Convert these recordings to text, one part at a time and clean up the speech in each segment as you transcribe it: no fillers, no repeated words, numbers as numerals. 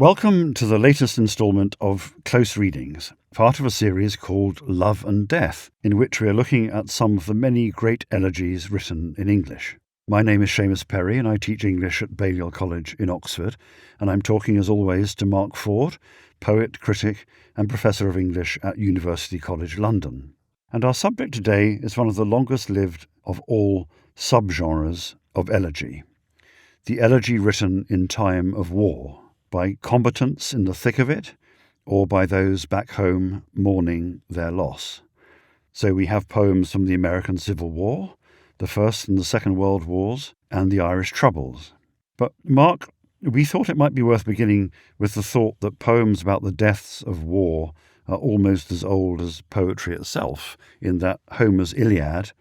Welcome to the latest instalment of Close Readings, part of a series called Love and Death, in which we are looking at some of the many great elegies written in English. My name is Seamus Perry and I teach English at Balliol College in Oxford, and I'm talking as always to Mark Ford, poet, critic and Professor of English at University College London. And our subject today is one of the longest lived of all subgenres of elegy, the elegy written in time of war, by combatants in the thick of it, or by those back home mourning their loss. So we have poems from the American Civil War, the First and the Second World Wars, and the Irish Troubles. But Mark, we thought it might be worth beginning with the thought that poems about the deaths of war are almost as old as poetry itself, in that Homer's Iliad,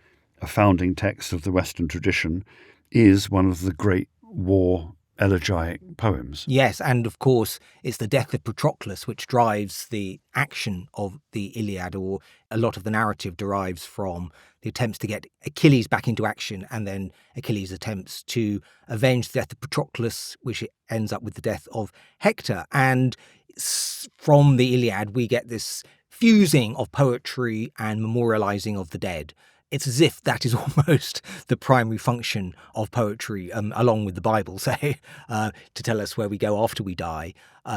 a founding text of the Western tradition, is one of the great war elegiac poems. Yes, and of course it's the death of Patroclus which drives the action of the Iliad, or a lot of the narrative derives from the attempts to get Achilles back into action, and then Achilles attempts to avenge the death of Patroclus, which ends up with the death of Hector. And from the Iliad we get this fusing of poetry and memorialising of the dead. It's as if that is almost the primary function of poetry, along with the Bible, say, to tell us where we go after we die,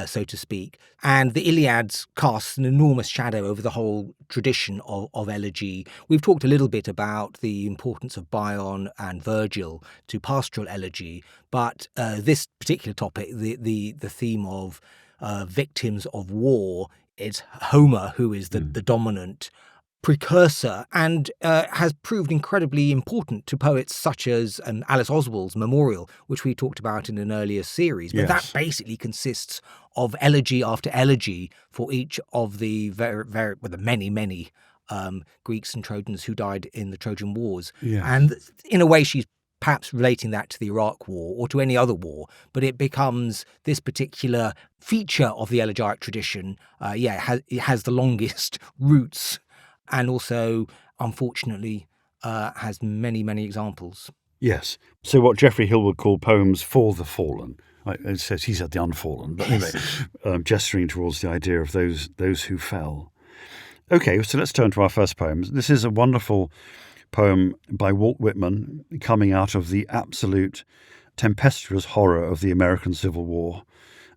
so to speak. And the Iliad casts an enormous shadow over the whole tradition of elegy. We've talked a little bit about the importance of Bion and Virgil to pastoral elegy, but this particular topic, the theme of victims of war, it's Homer who is the dominant precursor, and has proved incredibly important to poets such as Alice Oswald's Memorial, which we talked about in an earlier series. But that basically consists of elegy after elegy for each of the the many Greeks and Trojans who died in the Trojan Wars. Yes. And in a way she's perhaps relating that to the Iraq War or to any other war, but it becomes this particular feature of the elegiac tradition. It has the longest roots, and also, unfortunately, has many examples. Yes. So what Geoffrey Hill would call poems for the fallen. It says he said the unfallen, but anyway, gesturing towards the idea of those who fell. Okay, so let's turn to our first poems. This is a wonderful poem by Walt Whitman, coming out of the absolute tempestuous horror of the American Civil War,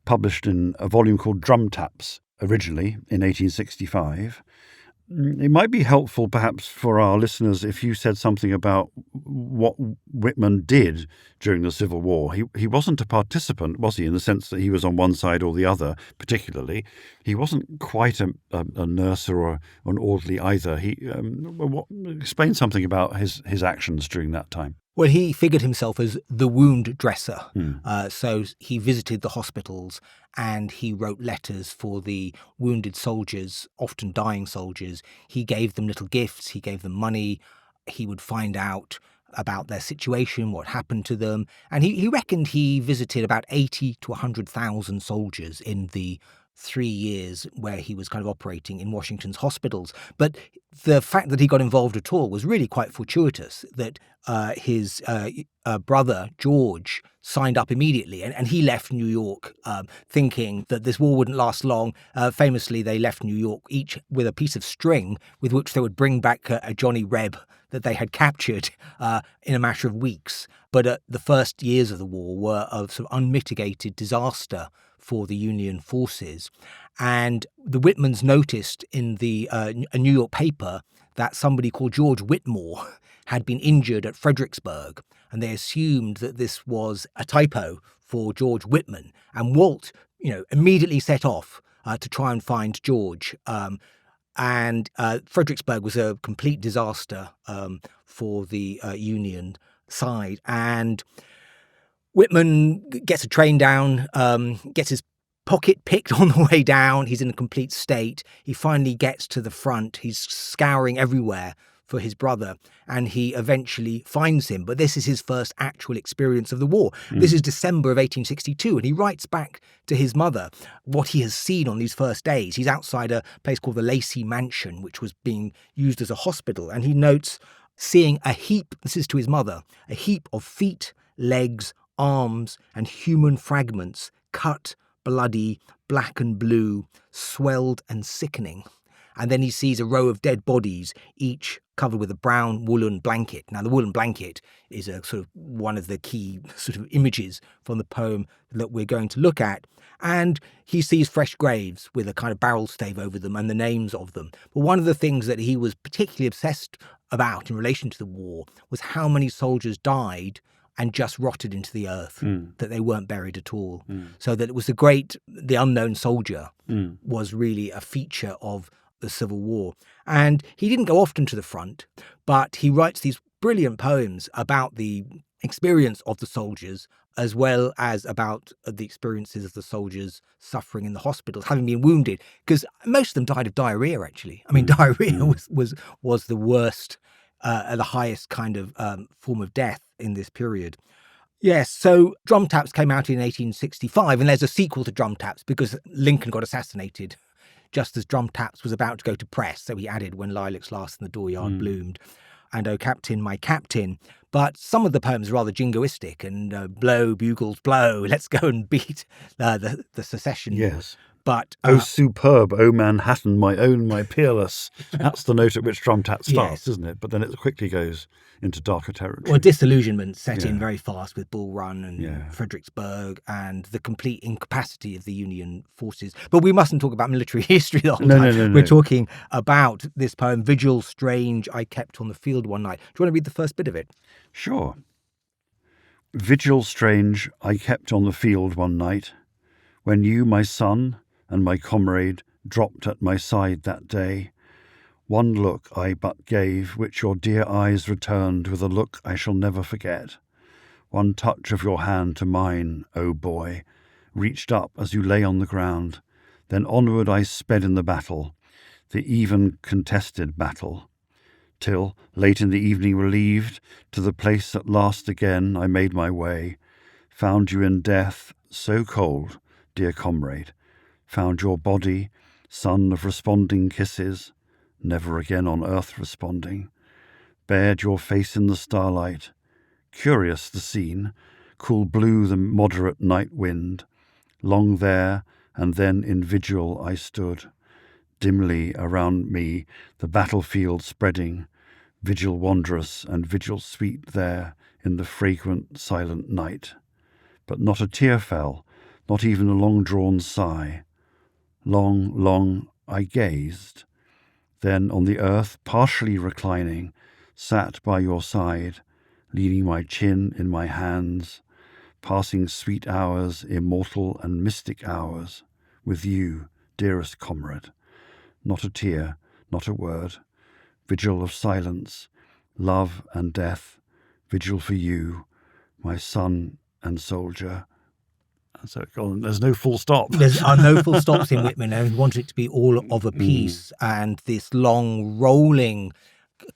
published in a volume called Drum Taps, originally in 1865. It might be helpful, perhaps, for our listeners if you said something about what Whitman did during the Civil War. He wasn't a participant, was he, in the sense that he was on one side or the other, particularly. He wasn't quite a nurse or an orderly either. Explain something about his actions during that time. Well, he figured himself as the wound dresser. So he visited the hospitals and he wrote letters for the wounded soldiers, often dying soldiers. He gave them little gifts. He gave them money. He would find out about their situation, what happened to them. And he reckoned he visited about 80 to 100,000 soldiers in the 3 years where he was kind of operating in Washington's hospitals. But the fact that he got involved at all was really quite fortuitous, that his brother, George, signed up immediately. And he left New York thinking that this war wouldn't last long. Famously, they left New York each with a piece of string with which they would bring back a Johnny Reb that they had captured in a matter of weeks. But the first years of the war were of sort of unmitigated disaster for the Union forces. And the Whitmans noticed in a New York paper that somebody called George Whitmore had been injured at Fredericksburg, and they assumed that this was a typo for George Whitman. And Walt, immediately set off to try and find George. And Fredericksburg was a complete disaster for the Union side. And Whitman gets a train down, gets his pocket picked on the way down. He's in a complete state. He finally gets to the front. He's scouring everywhere for his brother, and he eventually finds him. But this is his first actual experience of the war. This is December of 1862, and he writes back to his mother what he has seen on these first days. He's outside a place called the Lacey Mansion, which was being used as a hospital, and he notes seeing a heap, this is to his mother, a heap of feet, legs, arms, and human fragments cut, bloody, black and blue, swelled and sickening. And then he sees a row of dead bodies, each covered with a brown woolen blanket. Now, the woolen blanket is a sort of one of the key sort of images from the poem that we're going to look at. And he sees fresh graves with a kind of barrel stave over them and the names of them. But one of the things that he was particularly obsessed about in relation to the war was how many soldiers died and just rotted into the earth, that they weren't buried at all. So that it was the unknown soldier was really a feature of the Civil War. And he didn't go often to the front, but he writes these brilliant poems about the experience of the soldiers, as well as about the experiences of the soldiers suffering in the hospitals, having been wounded, because most of them died of diarrhea, actually. I mean, diarrhea was the worst, the highest kind of form of death in this period. Yes, so Drum Taps came out in 1865, and there's a sequel to Drum Taps because Lincoln got assassinated just as Drum Taps was about to go to press. So he added When Lilacs Last and the Dooryard Bloomed, and Oh Captain, My Captain. But some of the poems are rather jingoistic, and blow, bugles, blow, let's go and beat the secession. Yes. But oh, superb, oh, Manhattan, my own, my peerless. That's the note at which Drum Taps starts, isn't it? But then it quickly goes into darker territory. Well, disillusionment set in very fast with Bull Run and Fredericksburg and the complete incapacity of the Union forces. But we mustn't talk about military history the whole time. No. We're talking about this poem, Vigil, Strange, I Kept on the Field One Night. Do you want to read the first bit of it? Sure. Vigil, strange, I kept on the field one night, when you, my son, and my comrade dropped at my side that day. One look I but gave, which your dear eyes returned with a look I shall never forget. One touch of your hand to mine, O boy, reached up as you lay on the ground. Then onward I sped in the battle, the even contested battle, till, late in the evening relieved, to the place at last again I made my way, found you in death so cold, dear comrade, found your body, son of responding kisses, never again on earth responding, bared your face in the starlight, curious the scene, cool blew the moderate night wind, long there and then in vigil I stood, dimly around me the battlefield spreading, vigil wondrous and vigil sweet there in the fragrant silent night. But not a tear fell, not even a long-drawn sigh. Long, long I gazed, then on the earth, partially reclining, sat by your side, leaning my chin in my hands, passing sweet hours, immortal and mystic hours, with you, dearest comrade. Not a tear, not a word, vigil of silence, love and death, vigil for you, my son and soldier. So there's no full stop. There are no full stops in Whitman, and he wanted it to be all of a piece. And this long, rolling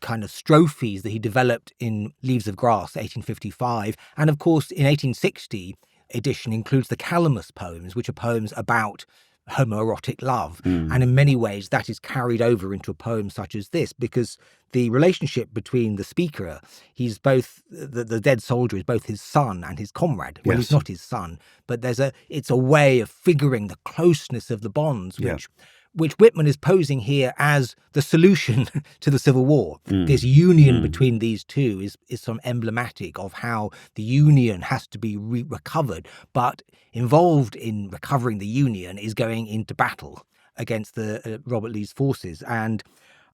kind of strophes that he developed in Leaves of Grass, 1855. And of course, in 1860 edition includes the Calamus poems, which are poems about homoerotic love. And in many ways, that is carried over into a poem such as this, because the relationship between the speaker, he's both, the dead soldier is both his son and his comrade. Well, he's not his son, but it's a way of figuring the closeness of the bonds, which Whitman is posing here as the solution to the Civil War. This union between these two is some emblematic of how the union has to be recovered, but involved in recovering the union is going into battle against the Robert Lee's forces. And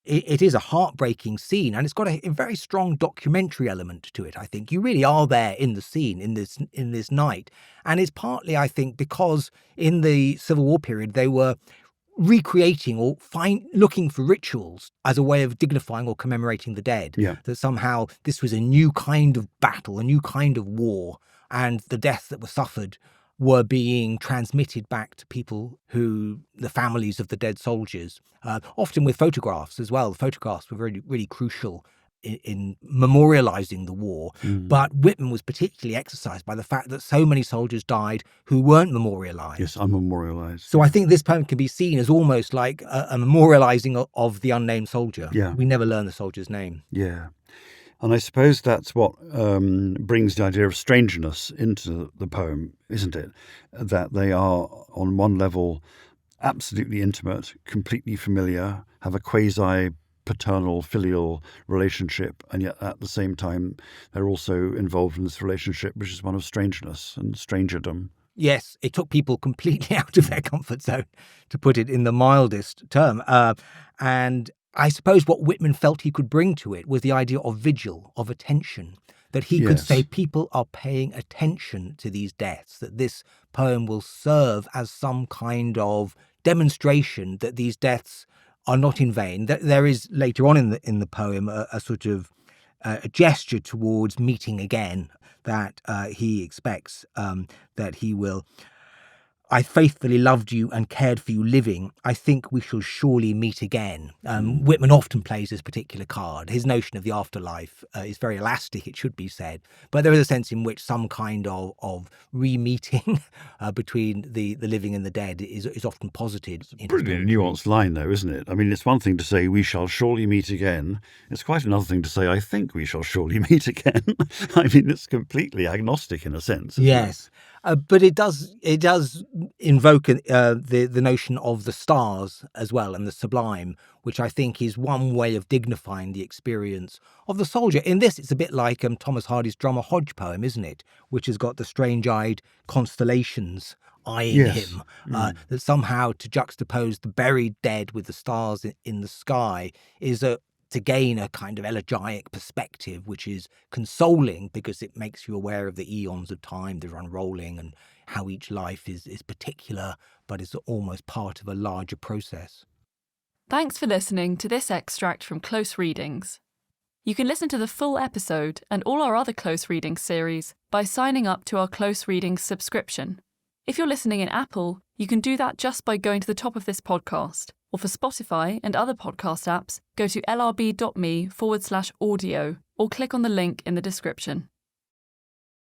it is a heartbreaking scene, and it's got a very strong documentary element to it. I think you really are there in the scene in this night, and it's partly, I think, because in the Civil War period they were recreating or looking for rituals as a way of dignifying or commemorating the dead. That somehow this was a new kind of battle, a new kind of war, and the deaths that were suffered were being transmitted back to people the families of the dead soldiers, often with photographs as well. The photographs were really, really crucial in memorializing the war. But Whitman was particularly exercised by the fact that so many soldiers died who weren't memorialized. Yes, unmemorialized. So I think this poem can be seen as almost like a memorializing of the unnamed soldier. We never learn the soldier's name. And I suppose that's what brings the idea of strangeness into the poem, isn't it? That they are, on one level, absolutely intimate, completely familiar, have a quasi-paternal, filial relationship, and yet at the same time, they're also involved in this relationship, which is one of strangeness and strangerdom. Yes, it took people completely out of their comfort zone, to put it in the mildest term. And I suppose what Whitman felt he could bring to it was the idea of vigil, of attention, that he could say people are paying attention to these deaths, that this poem will serve as some kind of demonstration that these deaths are not in vain. There is later on in the poem a sort of a gesture towards meeting again, that he expects that he will. I faithfully loved you and cared for you living. I think we shall surely meet again. Whitman often plays this particular card. His notion of the afterlife is very elastic, it should be said, but there is a sense in which some kind of re-meeting between the living and the dead is often posited. It's a brilliant nuanced line, though, isn't it? I mean, it's one thing to say, we shall surely meet again. It's quite another thing to say, I think we shall surely meet again. I mean, it's completely agnostic in a sense. Yes. But it does invoke the notion of the stars as well, and the sublime, which I think is one way of dignifying the experience of the soldier. In this, it's a bit like Thomas Hardy's Drummer Hodge poem, isn't it? Which has got the strange-eyed constellations eyeing him. That somehow to juxtapose the buried dead with the stars in the sky is to gain a kind of elegiac perspective, which is consoling because it makes you aware of the eons of time that are unrolling and how each life is particular, but is almost part of a larger process. Thanks for listening to this extract from Close Readings. You can listen to the full episode and all our other Close Readings series by signing up to our Close Readings subscription. If you're listening in Apple, you can do that just by going to the top of this podcast. Or for Spotify and other podcast apps, go to lrb.me/audio or click on the link in the description.